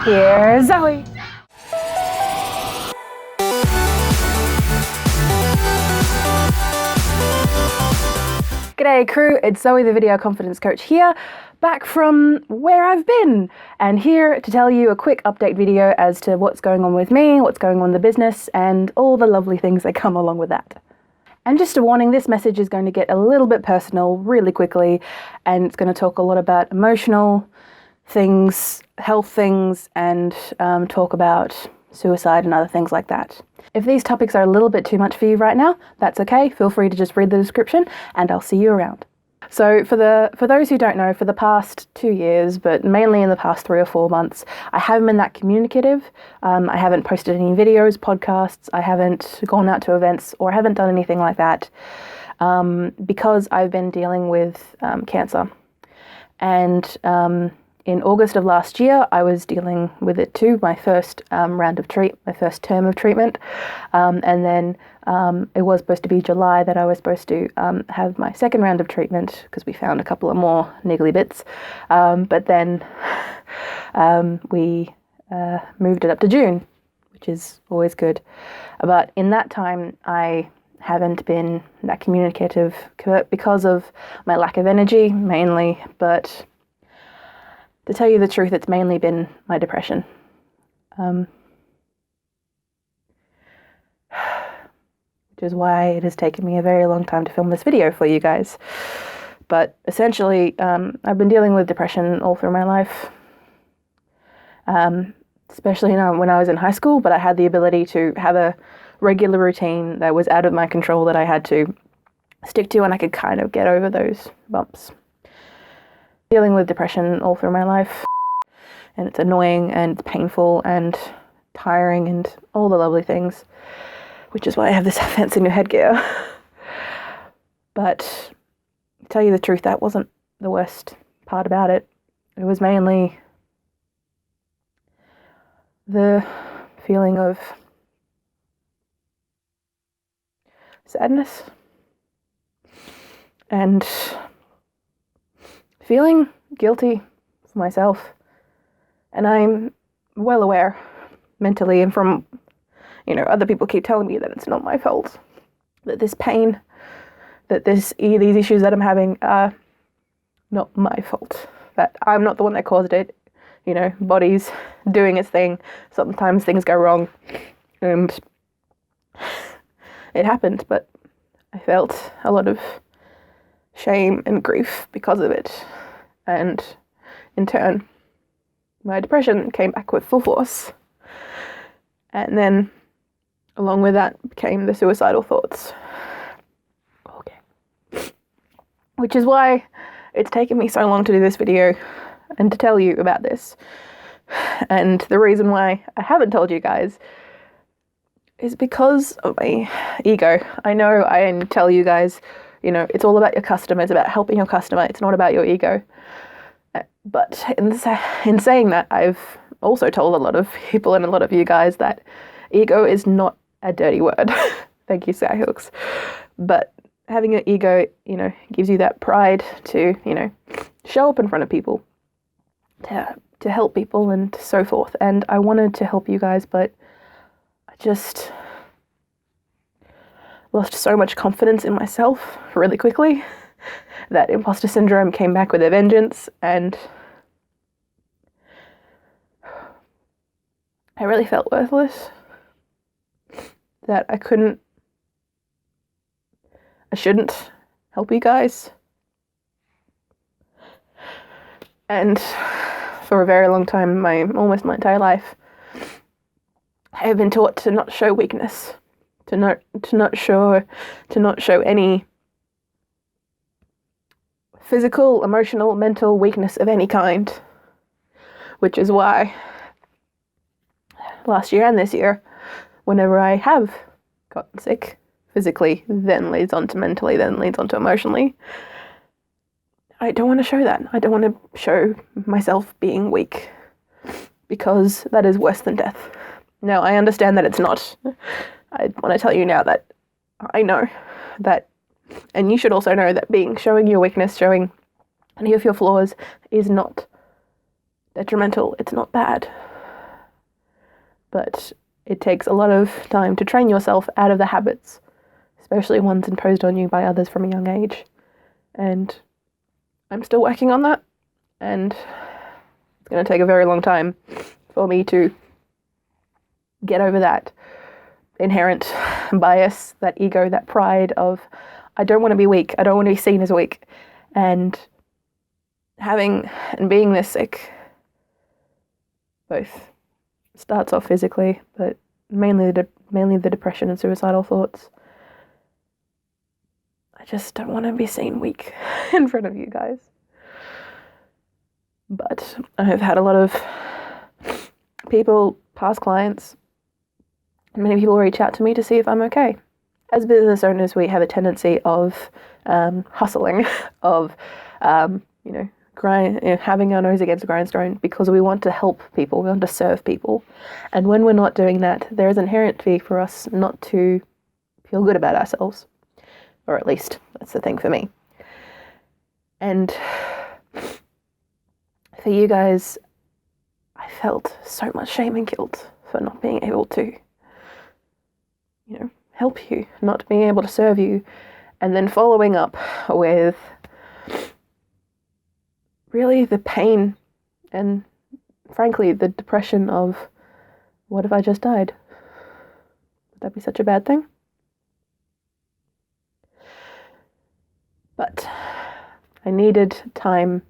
Here's Zoe. G'day crew, it's Zoe the Video Confidence Coach here, back from where I've been, and here to tell you a quick update video as to what's going on with me, what's going on in the business, and all the lovely things that come along with that. And just a warning, this message is going to get a little bit personal really quickly, and it's going to talk a lot about emotional things, health things, and talk about suicide and other things like that. If these topics are a little bit too much for you right now, that's okay. Feel free to just read the description and I'll see you around. So for those who don't know, for the past 2 years, but mainly in the past 3 or 4 months, I haven't been that communicative. I haven't posted any videos, podcasts, I haven't gone out to events, or I haven't done anything like that because I've been dealing with cancer. And in August of last year, I was dealing with it too, my first my first term of treatment. And then it was supposed to be July that I was supposed to have my second round of treatment because we found a couple of more niggly bits. But then we moved it up to June, which is always good. But in that time, I haven't been that communicative because of my lack of energy mainly, but to tell you the truth, it's mainly been my depression. Which is why it has taken me a very long time to film this video for you guys. But essentially, I've been dealing with depression all through my life. Especially when I was in high school, but I had the ability to have a regular routine that was out of my control that I had to stick to, and I could kind of get over those bumps. Dealing with depression all through my life, and it's annoying and it's painful and tiring and all the lovely things, which is why I have this fancy new headgear. But to tell you the truth, that wasn't the worst part about it. It was mainly the feeling of sadness and feeling guilty for myself. And I'm well aware mentally, and from, other people keep telling me that it's not my fault, that this pain, that these issues that I'm having are not my fault, that I'm not the one that caused it. Body's doing its thing. Sometimes things go wrong, and it happened, but I felt a lot of shame and grief because of it. And in turn, my depression came back with full force. And then along with that came the suicidal thoughts. Okay. Which is why it's taken me so long to do this video and to tell you about this. And the reason why I haven't told you guys is because of my ego. I know I tell you guys, it's all about your customer. It's about helping your customer. It's not about your ego. But in saying that, I've also told a lot of people and a lot of you guys that ego is not a dirty word. Thank you, Skyhooks. But having an ego, gives you that pride to, show up in front of people, to help people and so forth. And I wanted to help you guys, but I just lost so much confidence in myself really quickly that imposter syndrome came back with a vengeance, and I really felt worthless, that I shouldn't help you guys. And for a very long time, almost my entire life, I have been taught to not show weakness, to not show any physical, emotional, mental weakness of any kind, which is why last year and this year, whenever I have gotten sick physically, then leads on to mentally, then leads on to emotionally, I don't want to show that. I don't want to show myself being weak, because that is worse than death. Now, I understand that it's not. I want to tell you now that I know that, and you should also know that showing your weakness, showing any of your flaws is not detrimental. It's not bad. but it takes a lot of time to train yourself out of the habits, especially ones imposed on you by others from a young age. And I'm still working on that, and it's going to take a very long time for me to get over that inherent bias, that ego, that pride of, I don't want to be weak, I don't want to be seen as weak. And having and being this sick both starts off physically, but mainly the depression and suicidal thoughts. I just don't want to be seen weak in front of you guys. But I have had a lot of people, past clients, many people reach out to me to see if I'm okay. As business owners, we have a tendency of hustling, of having our nose against the grindstone because we want to help people, we want to serve people. And when we're not doing that, there is an inherent fee for us not to feel good about ourselves. Or at least that's the thing for me. And for you guys, I felt so much shame and guilt for not being able to, help you, not being able to serve you, and then following up with really the pain and, frankly, the depression of, what if I just died? Would that be such a bad thing? But I needed time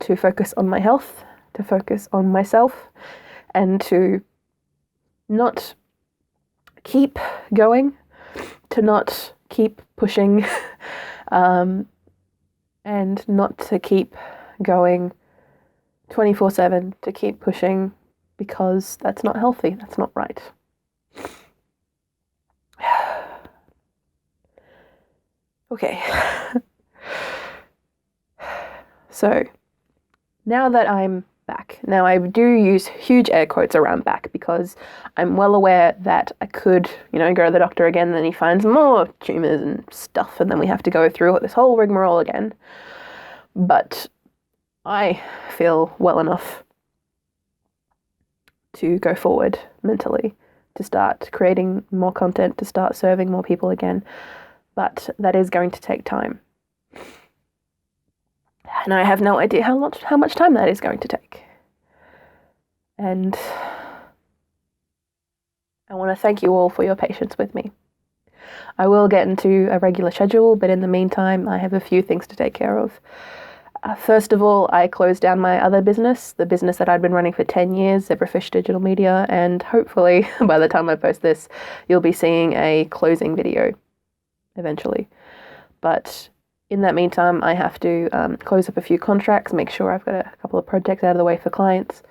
to focus on my health, to focus on myself, and to not keep going, to not keep pushing, and not to keep going 24/7, to keep pushing, because that's not healthy, that's not right. Okay. So, now that I'm back, now I do use huge air quotes around back because I'm well aware that I could, go to the doctor again, then he finds more tumours and stuff, and then we have to go through this whole rigmarole again. But I feel well enough to go forward mentally, to start creating more content, to start serving more people again. But that is going to take time. And I have no idea how much time that is going to take. And I want to thank you all for your patience with me. I will get into a regular schedule, but in the meantime, I have a few things to take care of. First of all, I closed down my other business, the business that I'd been running for 10 years, Zebrafish Digital Media, and hopefully, by the time I post this, you'll be seeing a closing video eventually. But in that meantime, I have to close up a few contracts, make sure I've got a couple of projects out of the way for clients.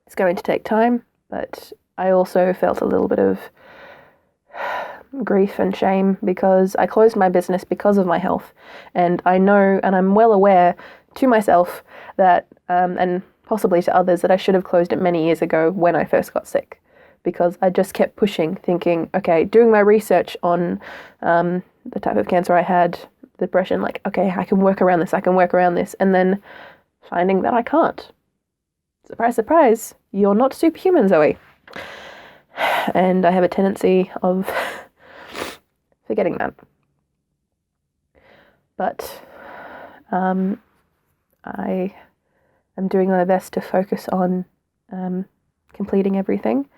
It's going to take time, but I also felt a little bit of grief and shame because I closed my business because of my health. And I know, and I'm well aware to myself that, and possibly to others, that I should have closed it many years ago when I first got sick. Because I just kept pushing, thinking, okay, doing my research on the type of cancer I had, depression, like, okay, I can work around this, and then finding that I can't. Surprise, surprise, you're not superhuman, Zoe. And I have a tendency of forgetting that. But I am doing my best to focus on completing everything.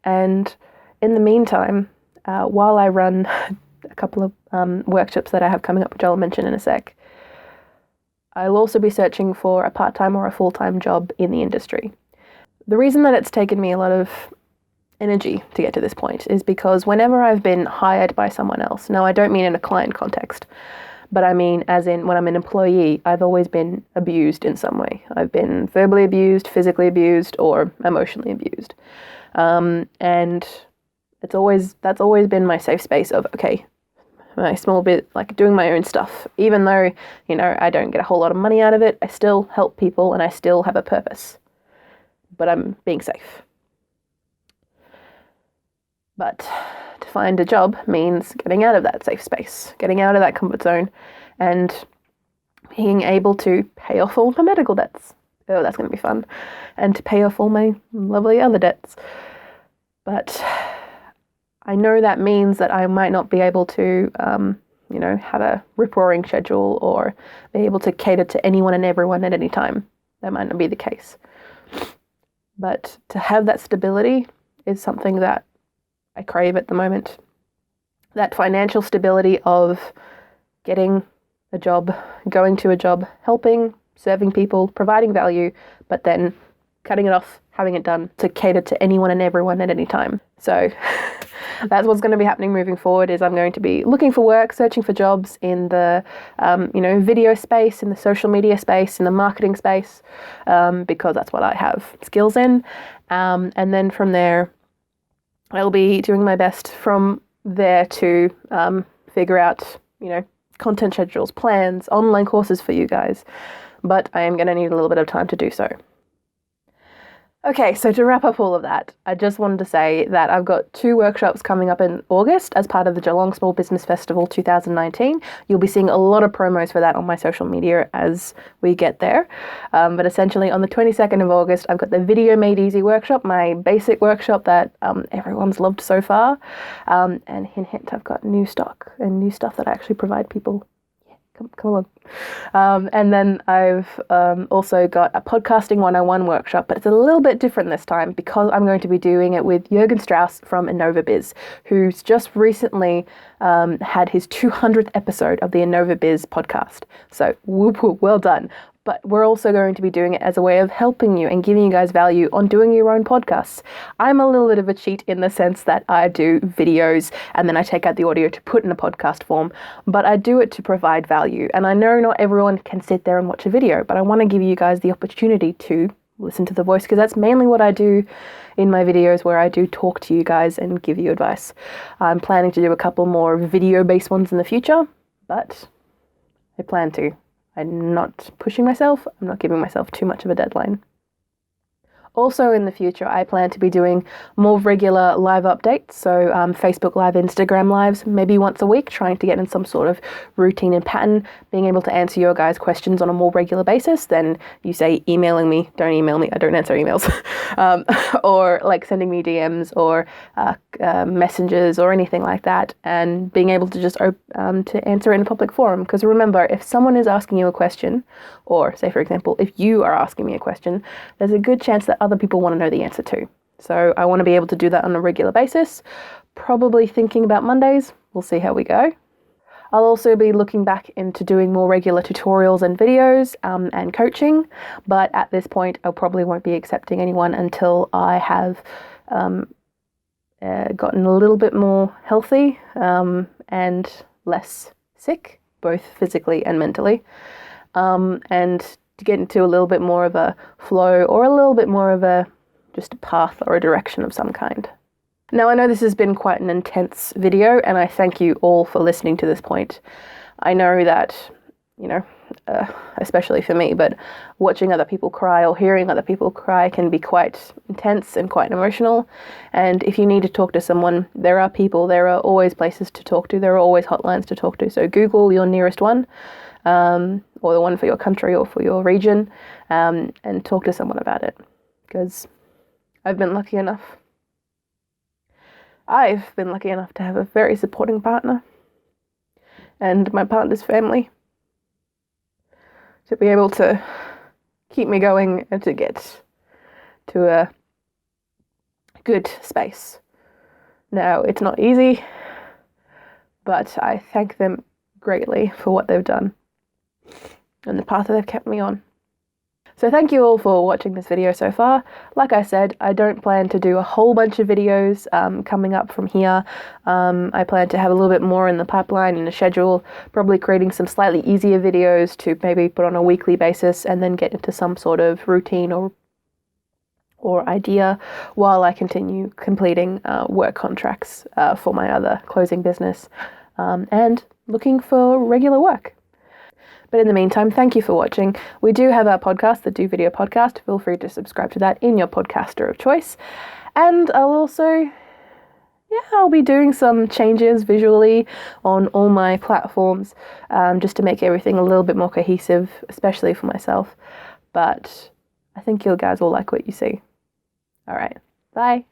And in the meantime, while I run a couple of workshops that I have coming up, which I'll mention in a sec, I'll also be searching for a part-time or a full-time job in the industry. The reason that it's taken me a lot of energy to get to this point is because whenever I've been hired by someone else, now I don't mean in a client context, but I mean as in when I'm an employee, I've always been abused in some way. I've been verbally abused, physically abused, or emotionally abused. And that's always been my safe space of, okay, my small bit, like doing my own stuff. Even though, I don't get a whole lot of money out of it, I still help people and I still have a purpose. But I'm being safe. But to find a job means getting out of that safe space, getting out of that comfort zone, and being able to pay off all my medical debts. Oh, that's going to be fun. And to pay off all my lovely other debts. But I know that means that I might not be able to, have a rip-roaring schedule or be able to cater to anyone and everyone at any time. That might not be the case. But to have that stability is something that I crave at the moment. That financial stability of getting a job, going to a job, helping, serving people, providing value, but then cutting it off, having it done to cater to anyone and everyone at any time. So that's what's going to be happening moving forward. Is I'm going to be looking for work, searching for jobs in the, video space, in the social media space, in the marketing space, because that's what I have skills in. And then from there, I'll be doing my best from there to figure out, content schedules, plans, online courses for you guys. But I am going to need a little bit of time to do so. Okay, so to wrap up all of that, I just wanted to say that I've got 2 workshops coming up in August as part of the Geelong Small Business Festival 2019. You'll be seeing a lot of promos for that on my social media as we get there. But essentially on the 22nd of August, I've got the Video Made Easy workshop, my basic workshop that everyone's loved so far. And hint, I've got new stock and new stuff that I actually provide people. Come along. And then I've also got a podcasting 101 workshop, but it's a little bit different this time because I'm going to be doing it with Jürgen Strauss from InnovaBiz, who's just recently had his 200th episode of the InnovaBiz podcast. So whoop, whoop, well done. But we're also going to be doing it as a way of helping you and giving you guys value on doing your own podcasts. I'm a little bit of a cheat in the sense that I do videos and then I take out the audio to put in a podcast form, but I do it to provide value. And I know not everyone can sit there and watch a video, but I want to give you guys the opportunity to listen to the voice, because that's mainly what I do in my videos, where I do talk to you guys and give you advice. I'm planning to do a couple more video-based ones in the future, but I plan to. I'm not pushing myself. I'm not giving myself too much of a deadline. Also in the future, I plan to be doing more regular live updates. So Facebook Live, Instagram Lives, maybe once a week, trying to get in some sort of routine and pattern, being able to answer your guys' questions on a more regular basis than you say emailing me. Don't email me. I don't answer emails. Or like sending me DMs or messages or anything like that, and being able to just to answer it in a public forum. Because remember, if someone is asking you a question, or say for example, if you are asking me a question, there's a good chance that other people want to know the answer too. So I want to be able to do that on a regular basis, probably thinking about Mondays. We'll see how we go. I'll also be looking back into doing more regular tutorials and videos and coaching, but at this point I probably won't be accepting anyone until I have gotten a little bit more healthy and less sick, both physically and mentally, and to get into a little bit more of a flow or a little bit more of just a path or a direction of some kind. Now, I know this has been quite an intense video, and I thank you all for listening to this point. I know that, especially for me, but watching other people cry or hearing other people cry can be quite intense and quite emotional. And if you need to talk to someone, there are people, there are always places to talk to, there are always hotlines to talk to. So Google your nearest one, or the one for your country or for your region, and talk to someone about it. Because I've been lucky enough to have a very supporting partner and my partner's family to be able to keep me going and to get to a good space. Now, it's not easy, but I thank them greatly for what they've done and the path that they've kept me on. So thank you all for watching this video so far. Like I said, I don't plan to do a whole bunch of videos coming up from here. I plan to have a little bit more in the pipeline and a schedule, probably creating some slightly easier videos to maybe put on a weekly basis and then get into some sort of routine or idea while I continue completing work contracts for my other closing business and looking for regular work. But in the meantime, thank you for watching. We do have our podcast, the Do Video Podcast. Feel free to subscribe to that in your podcaster of choice. And I'll be doing some changes visually on all my platforms just to make everything a little bit more cohesive, especially for myself. But I think you guys will like what you see. All right, bye.